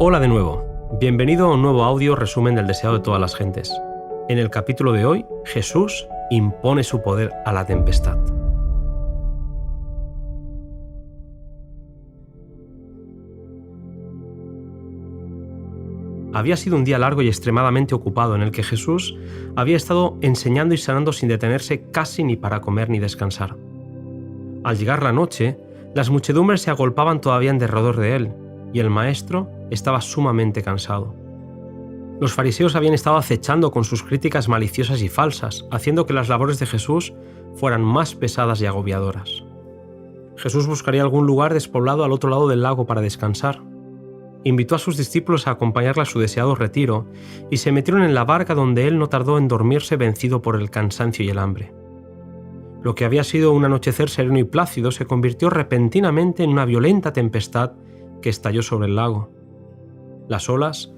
Hola de nuevo, bienvenido a un nuevo audio resumen del deseado de todas las gentes. En el capítulo de hoy, Jesús impone su poder a la tempestad. Había sido un día largo y extremadamente ocupado en el que Jesús había estado enseñando y sanando sin detenerse casi ni para comer ni descansar. Al llegar la noche, las muchedumbres se agolpaban todavía en derredor de él, y el maestro estaba sumamente cansado. Los fariseos habían estado acechando con sus críticas maliciosas y falsas, haciendo que las labores de Jesús fueran más pesadas y agobiadoras. Jesús buscaría algún lugar despoblado al otro lado del lago para descansar. Invitó a sus discípulos a acompañarle a su deseado retiro y se metieron en la barca donde él no tardó en dormirse vencido por el cansancio y el hambre. Lo que había sido un anochecer sereno y plácido se convirtió repentinamente en una violenta tempestad que estalló sobre el lago. Las olas,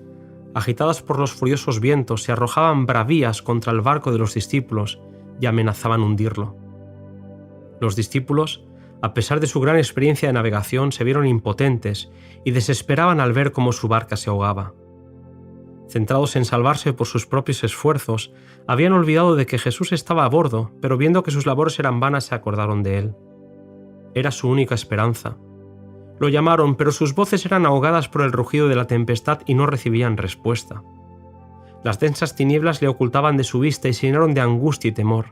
agitadas por los furiosos vientos, se arrojaban bravías contra el barco de los discípulos y amenazaban hundirlo. Los discípulos, a pesar de su gran experiencia de navegación, se vieron impotentes y desesperaban al ver cómo su barca se ahogaba. Centrados en salvarse por sus propios esfuerzos, habían olvidado de que Jesús estaba a bordo, pero viendo que sus labores eran vanas se acordaron de él. Era su única esperanza. Lo llamaron, pero sus voces eran ahogadas por el rugido de la tempestad y no recibían respuesta. Las densas tinieblas le ocultaban de su vista y se llenaron de angustia y temor.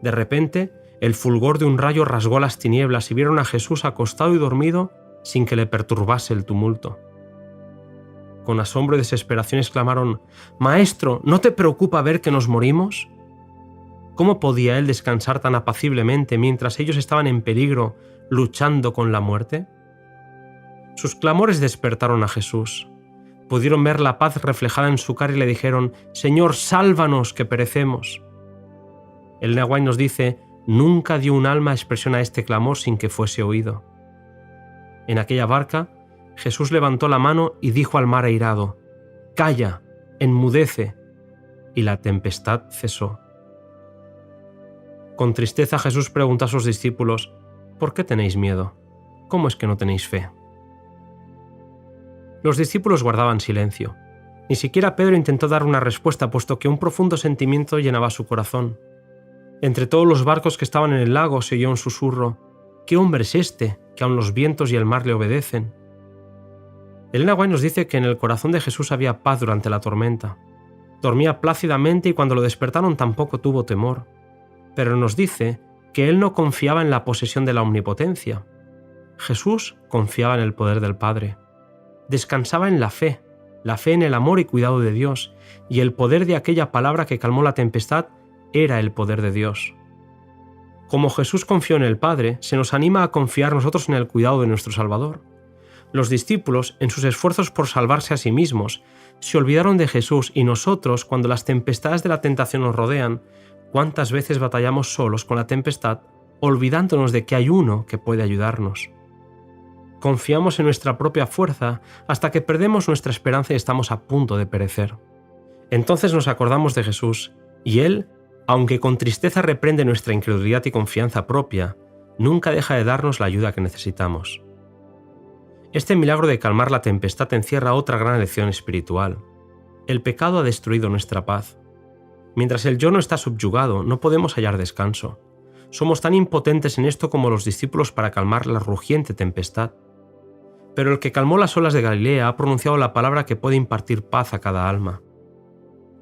De repente, el fulgor de un rayo rasgó las tinieblas y vieron a Jesús acostado y dormido sin que le perturbase el tumulto. Con asombro y desesperación exclamaron: «Maestro, ¿no te preocupa ver que nos morimos?» ¿Cómo podía él descansar tan apaciblemente mientras ellos estaban en peligro, luchando con la muerte? Sus clamores despertaron a Jesús. Pudieron ver la paz reflejada en su cara y le dijeron: «Señor, sálvanos, que perecemos». El Nahuatl nos dice: «Nunca dio un alma expresión a este clamor sin que fuese oído». En aquella barca, Jesús levantó la mano y dijo al mar airado: «Calla, enmudece», y la tempestad cesó. Con tristeza Jesús preguntó a sus discípulos: «¿Por qué tenéis miedo? ¿Cómo es que no tenéis fe?». Los discípulos guardaban silencio. Ni siquiera Pedro intentó dar una respuesta, puesto que un profundo sentimiento llenaba su corazón. Entre todos los barcos que estaban en el lago se oyó un susurro: «¿Qué hombre es este, que aun los vientos y el mar le obedecen?». Elena White nos dice que en el corazón de Jesús había paz durante la tormenta. Dormía plácidamente y cuando lo despertaron tampoco tuvo temor. Pero nos dice que él no confiaba en la posesión de la omnipotencia. Jesús confiaba en el poder del Padre. Descansaba en la fe en el amor y cuidado de Dios, y el poder de aquella palabra que calmó la tempestad era el poder de Dios. Como Jesús confió en el Padre, se nos anima a confiar nosotros en el cuidado de nuestro Salvador. Los discípulos, en sus esfuerzos por salvarse a sí mismos, se olvidaron de Jesús, y nosotros, cuando las tempestades de la tentación nos rodean, ¿cuántas veces batallamos solos con la tempestad, olvidándonos de que hay uno que puede ayudarnos? Confiamos en nuestra propia fuerza hasta que perdemos nuestra esperanza y estamos a punto de perecer. Entonces nos acordamos de Jesús, y Él, aunque con tristeza reprende nuestra incredulidad y confianza propia, nunca deja de darnos la ayuda que necesitamos. Este milagro de calmar la tempestad encierra otra gran lección espiritual. El pecado ha destruido nuestra paz. Mientras el yo no está subyugado, no podemos hallar descanso. Somos tan impotentes en esto como los discípulos para calmar la rugiente tempestad. Pero el que calmó las olas de Galilea ha pronunciado la palabra que puede impartir paz a cada alma.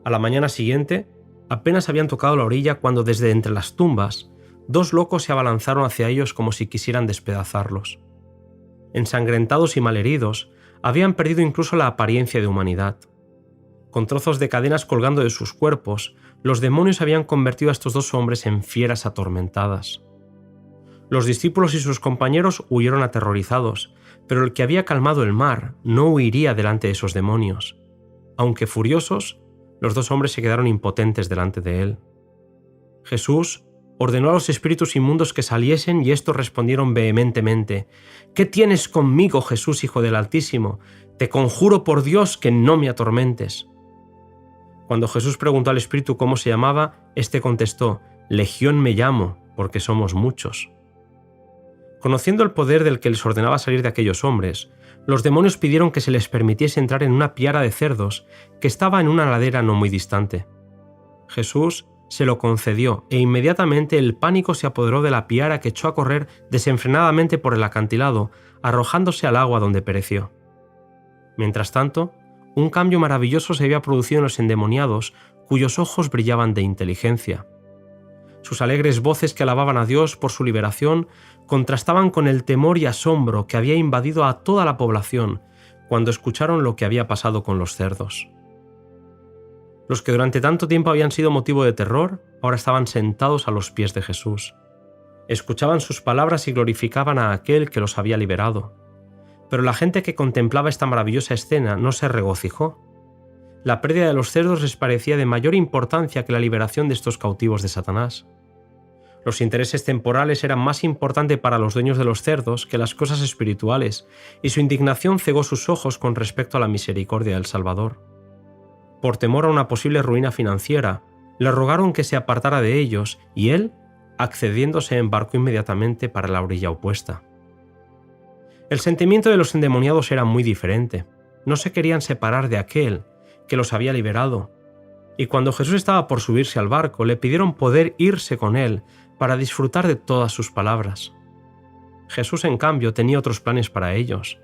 A la mañana siguiente, apenas habían tocado la orilla cuando desde entre las tumbas, dos locos se abalanzaron hacia ellos como si quisieran despedazarlos. Ensangrentados y malheridos, habían perdido incluso la apariencia de humanidad. Con trozos de cadenas colgando de sus cuerpos, los demonios habían convertido a estos dos hombres en fieras atormentadas. Los discípulos y sus compañeros huyeron aterrorizados, pero el que había calmado el mar no huiría delante de esos demonios. Aunque furiosos, los dos hombres se quedaron impotentes delante de él. Jesús ordenó a los espíritus inmundos que saliesen y estos respondieron vehementemente: «¿Qué tienes conmigo, Jesús, Hijo del Altísimo? Te conjuro por Dios que no me atormentes». Cuando Jesús preguntó al espíritu cómo se llamaba, éste contestó: «Legión me llamo, porque somos muchos». Conociendo el poder del que les ordenaba salir de aquellos hombres, los demonios pidieron que se les permitiese entrar en una piara de cerdos que estaba en una ladera no muy distante. Jesús se lo concedió e inmediatamente el pánico se apoderó de la piara, que echó a correr desenfrenadamente por el acantilado, arrojándose al agua, donde pereció. Mientras tanto, un cambio maravilloso se había producido en los endemoniados, cuyos ojos brillaban de inteligencia. Sus alegres voces, que alababan a Dios por su liberación, contrastaban con el temor y asombro que había invadido a toda la población cuando escucharon lo que había pasado con los cerdos. Los que durante tanto tiempo habían sido motivo de terror, ahora estaban sentados a los pies de Jesús. Escuchaban sus palabras y glorificaban a aquel que los había liberado. Pero la gente que contemplaba esta maravillosa escena no se regocijó. La pérdida de los cerdos les parecía de mayor importancia que la liberación de estos cautivos de Satanás. Los intereses temporales eran más importantes para los dueños de los cerdos que las cosas espirituales, y su indignación cegó sus ojos con respecto a la misericordia del Salvador. Por temor a una posible ruina financiera, le rogaron que se apartara de ellos, y él, accediendo, se embarcó inmediatamente para la orilla opuesta. El sentimiento de los endemoniados era muy diferente. No se querían separar de aquel que los había liberado, y cuando Jesús estaba por subirse al barco, le pidieron poder irse con él para disfrutar de todas sus palabras. Jesús, en cambio, tenía otros planes para ellos: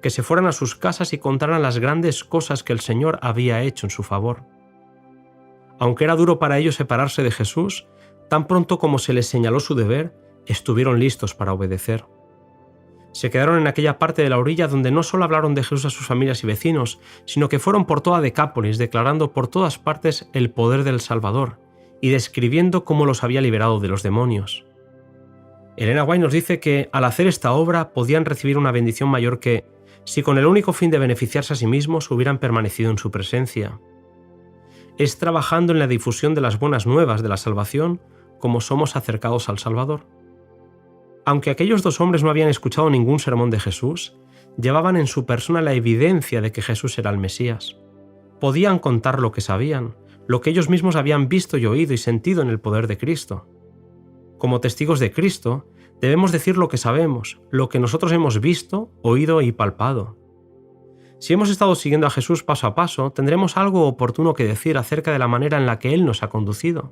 que se fueran a sus casas y contaran las grandes cosas que el Señor había hecho en su favor. Aunque era duro para ellos separarse de Jesús, tan pronto como se les señaló su deber, estuvieron listos para obedecer. Se quedaron en aquella parte de la orilla donde no solo hablaron de Jesús a sus familias y vecinos, sino que fueron por toda Decápolis, declarando por todas partes el poder del Salvador y describiendo cómo los había liberado de los demonios. Elena White nos dice que al hacer esta obra podían recibir una bendición mayor que si con el único fin de beneficiarse a sí mismos hubieran permanecido en su presencia. Es trabajando en la difusión de las buenas nuevas de la salvación como somos acercados al Salvador. Aunque aquellos dos hombres no habían escuchado ningún sermón de Jesús, llevaban en su persona la evidencia de que Jesús era el Mesías. Podían contar lo que sabían, lo que ellos mismos habían visto y oído y sentido en el poder de Cristo. Como testigos de Cristo, debemos decir lo que sabemos, lo que nosotros hemos visto, oído y palpado. Si hemos estado siguiendo a Jesús paso a paso, tendremos algo oportuno que decir acerca de la manera en la que Él nos ha conducido.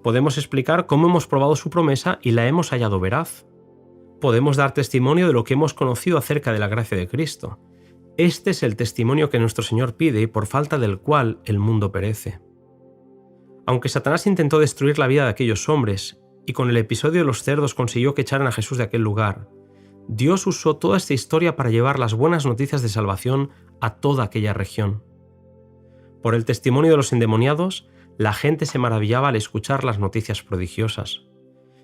Podemos explicar cómo hemos probado su promesa y la hemos hallado veraz. Podemos dar testimonio de lo que hemos conocido acerca de la gracia de Cristo. Este es el testimonio que nuestro Señor pide y por falta del cual el mundo perece. Aunque Satanás intentó destruir la vida de aquellos hombres y con el episodio de los cerdos consiguió que echaran a Jesús de aquel lugar, Dios usó toda esta historia para llevar las buenas noticias de salvación a toda aquella región. Por el testimonio de los endemoniados, la gente se maravillaba al escuchar las noticias prodigiosas.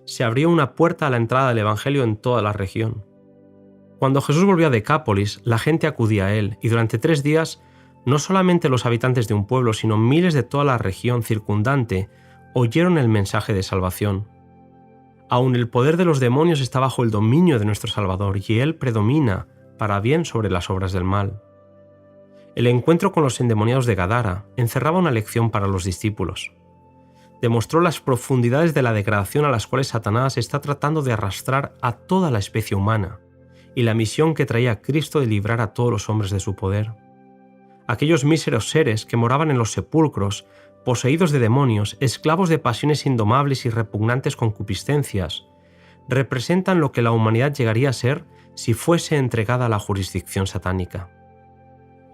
Se abrió una puerta a la entrada del Evangelio en toda la región. Cuando Jesús volvió a Decápolis, la gente acudía a él, y durante 3 días, no solamente los habitantes de un pueblo, sino miles de toda la región circundante oyeron el mensaje de salvación. Aún el poder de los demonios está bajo el dominio de nuestro Salvador, y él predomina para bien sobre las obras del mal. El encuentro con los endemoniados de Gadara encerraba una lección para los discípulos. Demostró las profundidades de la degradación a las cuales Satanás está tratando de arrastrar a toda la especie humana, y la misión que traía Cristo de librar a todos los hombres de su poder. Aquellos míseros seres que moraban en los sepulcros, poseídos de demonios, esclavos de pasiones indomables y repugnantes concupiscencias, representan lo que la humanidad llegaría a ser si fuese entregada a la jurisdicción satánica.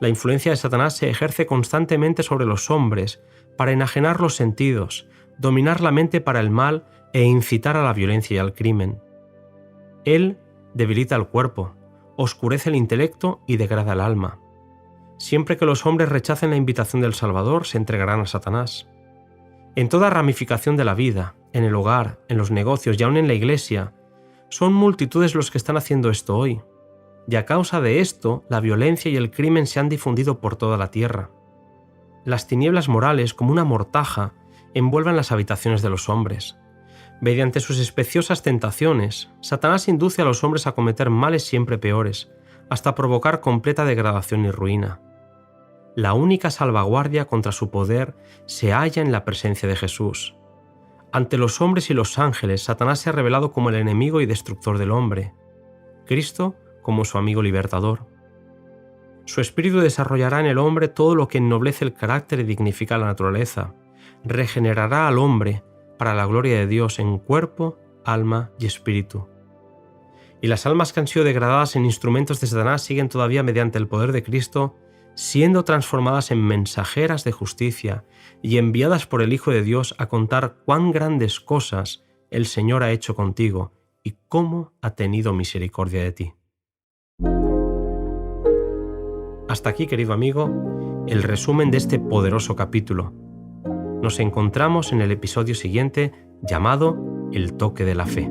La influencia de Satanás se ejerce constantemente sobre los hombres para enajenar los sentidos, dominar la mente para el mal e incitar a la violencia y al crimen. Él debilita el cuerpo, oscurece el intelecto y degrada el alma. Siempre que los hombres rechacen la invitación del Salvador, se entregarán a Satanás. En toda ramificación de la vida, en el hogar, en los negocios y aún en la iglesia, son multitudes los que están haciendo esto hoy. Y a causa de esto, la violencia y el crimen se han difundido por toda la tierra. Las tinieblas morales, como una mortaja, envuelven las habitaciones de los hombres. Mediante sus especiosas tentaciones, Satanás induce a los hombres a cometer males siempre peores, hasta provocar completa degradación y ruina. La única salvaguardia contra su poder se halla en la presencia de Jesús. Ante los hombres y los ángeles, Satanás se ha revelado como el enemigo y destructor del hombre, Cristo como su amigo libertador. Su espíritu desarrollará en el hombre todo lo que ennoblece el carácter y dignifica la naturaleza. Regenerará al hombre para la gloria de Dios en cuerpo, alma y espíritu. Y las almas que han sido degradadas en instrumentos de Satanás siguen todavía mediante el poder de Cristo, siendo transformadas en mensajeras de justicia y enviadas por el Hijo de Dios a contar cuán grandes cosas el Señor ha hecho contigo y cómo ha tenido misericordia de ti. Hasta aquí, querido amigo, el resumen de este poderoso capítulo. Nos encontramos en el episodio siguiente llamado El toque de la fe.